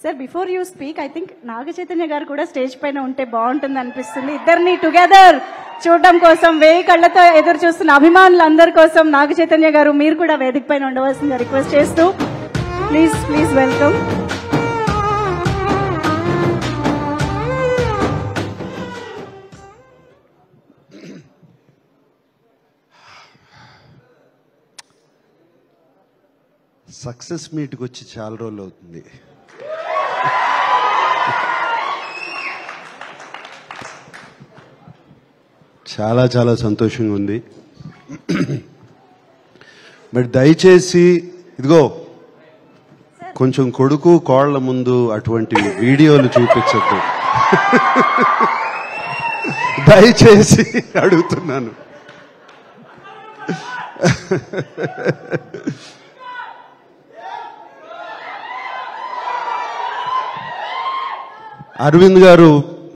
Sir before you speak I think Naga Chaitanya garu కూడా stage పైన ఉంటే బాగుంటుంది అనిపిస్తుంది. ఇద్దరిని టుగెదర్ చూడడం కోసం 1000 కళ్ళతో ఎదురు చూస్తున్న అభిమానులందరి కోసం నాగ చైతన్య గారు మీరు కూడా వేదిక పైన ఉండవలసిందిగా రిక్వెస్ట్ చేస్తూ ప్లీజ్ వెల్కమ్. సక్సెస్ మీట్కి వచ్చి చాలా రోజులు అవుతుంది. చాలా చాలా సంతోషంగా ఉంది. బట్ దయచేసి ఇదిగో కొంచెం కొడుకు కోళ్ల ముందు అటువంటి వీడియోలు చూపించద్దు దయచేసి అడుగుతున్నాను. అరవింద్ గారు